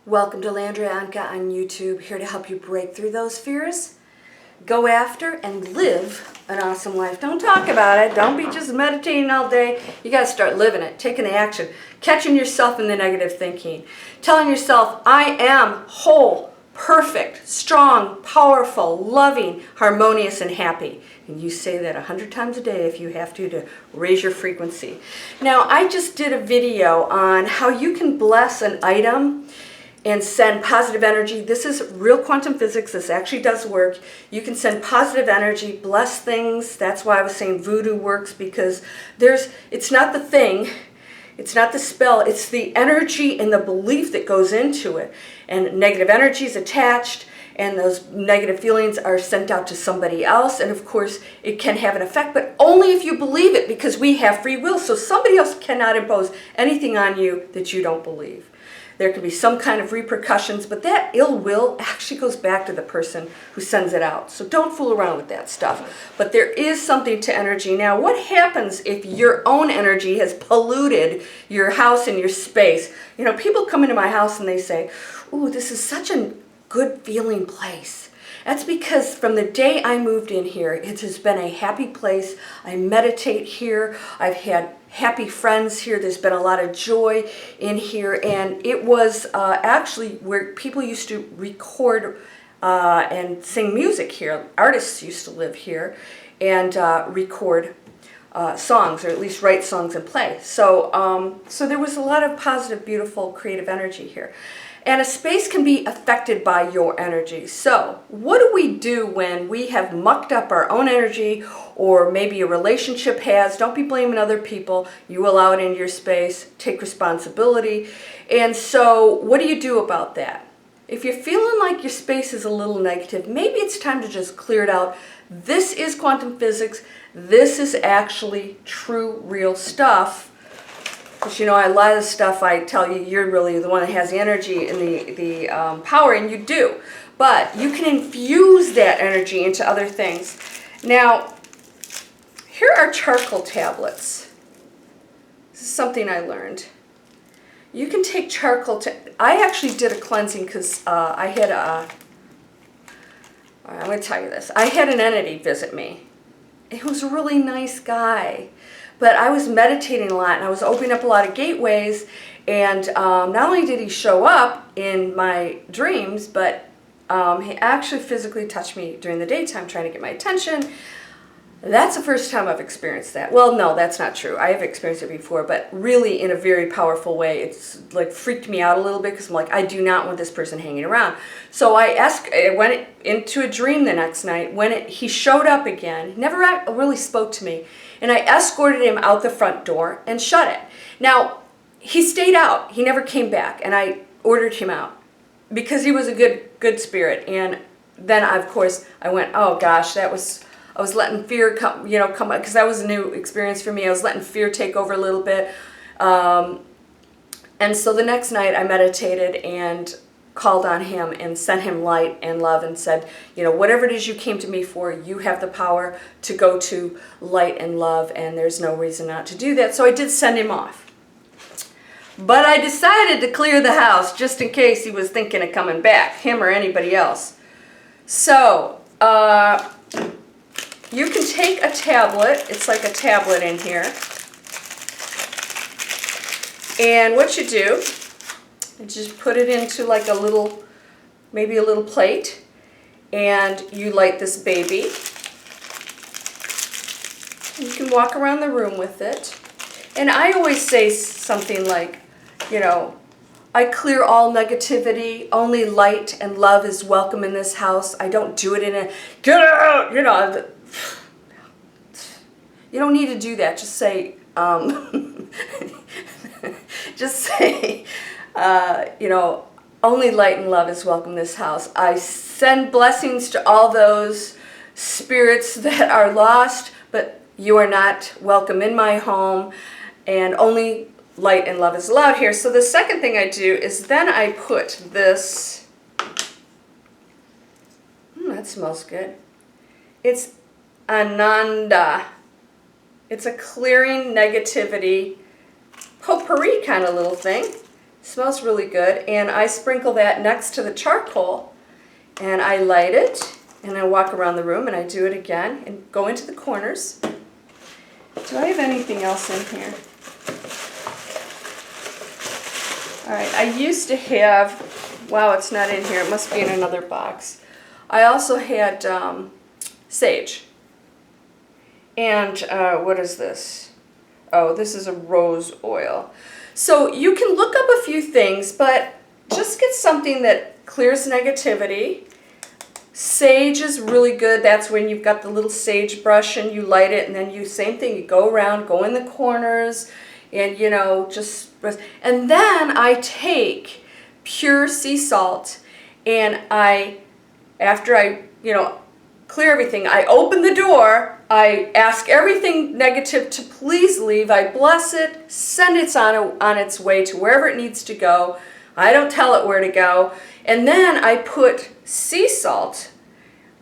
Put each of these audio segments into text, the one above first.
Welcome to Landria Anka on YouTube, here to help you break through those fears, go after, and live an awesome life. Don't talk about it. Don't be just meditating all day. You got to start living it, taking action, catching yourself in the negative thinking, telling yourself, I am whole, perfect, strong, powerful, loving, harmonious, and happy. And you say that 100 times a day if you have to raise your frequency. Now, I just did a video on how you can bless an item and send positive energy. This is real quantum physics. This actually does work. You can send positive energy, bless things. That's why I was saying voodoo works, because it's not the thing, it's not the spell, it's the energy and the belief that goes into it. And negative energy is attached, and those negative feelings are sent out to somebody else. And of course, it can have an effect, but only if you believe it, because we have free will. So somebody else cannot impose anything on you that you don't believe. There can be some kind of repercussions, but that ill will actually goes back to the person who sends it out. So don't fool around with that stuff. But there is something to energy. Now, what happens if your own energy has polluted your house and your space? You know, people come into my house and they say, ooh, this is such a good feeling place. That's because from the day I moved in here, it has been a happy place. I meditate here. I've had happy friends here. There's been a lot of joy in here. And it was actually where people used to record and sing music here. Artists used to live here and record songs, or at least write songs and play. So, so there was a lot of positive, beautiful, creative energy here. And a space can be affected by your energy. So what do we do when we have mucked up our own energy, or maybe a relationship has? Don't be blaming other people. You allow it into your space. Take responsibility. And so what do you do about that? If you're feeling like your space is a little negative, maybe it's time to just clear it out. This is quantum physics. This is actually true, real stuff. Because, you know, a lot of the stuff I tell you, you're really the one that has the energy and the power, and you do. But you can infuse that energy into other things. Now, here are charcoal tablets. This is something I learned. You can take charcoal. I actually did a cleansing because I had I'm going to tell you this. I had an entity visit me. He was a really nice guy. But I was meditating a lot, and I was opening up a lot of gateways, and not only did he show up in my dreams, but he actually physically touched me during the daytime trying to get my attention. That's the first time I've experienced that. Well, no, that's not true. I have experienced it before, but really in a very powerful way. It's like freaked me out a little bit, because I'm like, I do not want this person hanging around. So I went into a dream the next night. When he showed up again, he never really spoke to me, and I escorted him out the front door and shut it. Now, he stayed out. He never came back, and I ordered him out because he was a good spirit. And then, of course, I went, oh gosh, I was letting fear come because that was a new experience for me. I was letting fear take over a little bit. And so the next night I meditated and called on him and sent him light and love and said, you know, whatever it is you came to me for, you have the power to go to light and love, and there's no reason not to do that. So I did send him off. But I decided to clear the house just in case he was thinking of coming back, him or anybody else. So, you can take a tablet. It's like a tablet in here. And what you do, you just put it into like a little, maybe a little plate, and you light this baby. You can walk around the room with it. And I always say something like, you know, I clear all negativity. Only light and love is welcome in this house. I don't do it in a, get out, you know. You don't need to do that. Just say, just say, you know, only light and love is welcome in this house. I send blessings to all those spirits that are lost, but you are not welcome in my home, and only light and love is allowed here. So the second thing I do is then I put this, that smells good. It's Ananda. It's a clearing negativity potpourri kind of little thing. Smells really good. And I sprinkle that next to the charcoal, and I light it, and I walk around the room, and I do it again, and go into the corners. Do I have anything else in here? All right, I used to have, wow, it's not in here. It must be in another box. I also had sage. And what is this? Oh, this is a rose oil. So you can look up a few things, but just get something that clears negativity. Sage is really good. That's when you've got the little sage brush and you light it, and then you, same thing, you go around, go in the corners, and you know, just, and then I take pure sea salt, and after I, you know, clear everything, I open the door, I ask everything negative to please leave, I bless it, send it on its way to wherever it needs to go. I don't tell it where to go. And then I put sea salt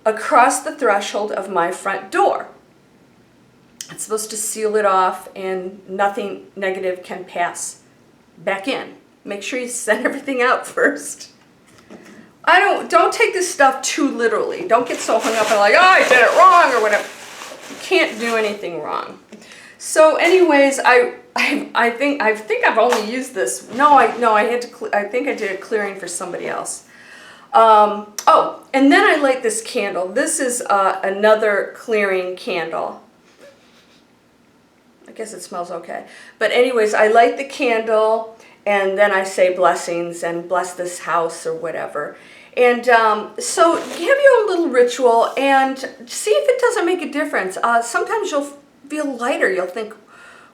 across the threshold of my front door. It's supposed to seal it off and nothing negative can pass back in. Make sure you send everything out first. Don't take this stuff too literally. Don't get so hung up and like, oh, I did it wrong or whatever. You can't do anything wrong. So anyways, I think I've only used this. I think I did a clearing for somebody else. Oh, and then I light this candle. This is another clearing candle. I guess it smells okay. But anyways, I light the candle, and then I say blessings and bless this house or whatever. And so have your own little ritual and see if it doesn't make a difference. Sometimes you'll feel lighter. You'll think,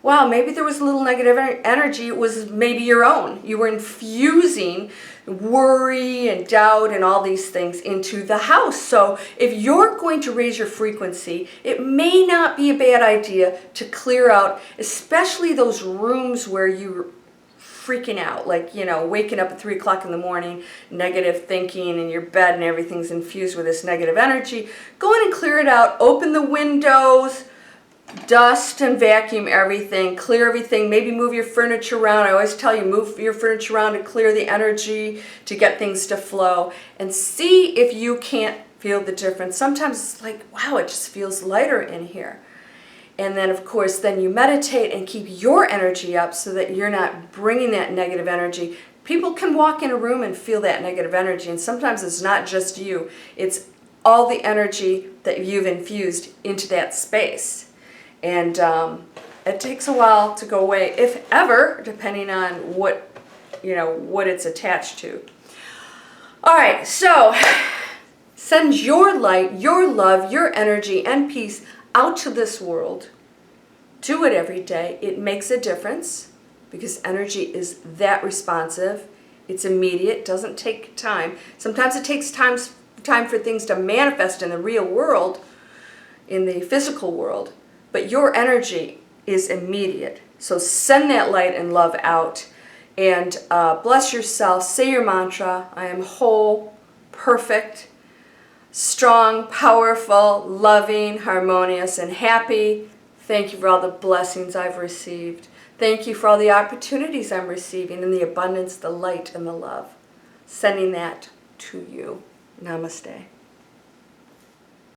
wow, maybe there was a little negative energy. It was maybe your own. You were infusing worry and doubt and all these things into the house. So if you're going to raise your frequency, it may not be a bad idea to clear out, especially those rooms where you're freaking out, like, you know, waking up at 3 o'clock in the morning, negative thinking in your bed and everything's infused with this negative energy. Go in and clear it out. Open the windows, dust and vacuum everything, clear everything, maybe move your furniture around. I always tell you, move your furniture around to clear the energy, to get things to flow, and see if you can't feel the difference. Sometimes it's like, wow, it just feels lighter in here. And then, of course, then you meditate and keep your energy up so that you're not bringing that negative energy. People can walk in a room and feel that negative energy, and sometimes it's not just you. It's all the energy that you've infused into that space. And it takes a while to go away, if ever, depending on what it's attached to. All right, so send your light, your love, your energy, and peace out to this world. Do it every day. It makes a difference because energy is that responsive. It's immediate, doesn't take time. Sometimes it takes time for things to manifest in the real world, in the physical world, but your energy is immediate. So send that light and love out and bless yourself. Say your mantra. I am whole, perfect, strong, powerful, loving, harmonious, and happy. Thank you for all the blessings I've received. Thank you for all the opportunities I'm receiving and the abundance, the light, and the love. Sending that to you. Namaste.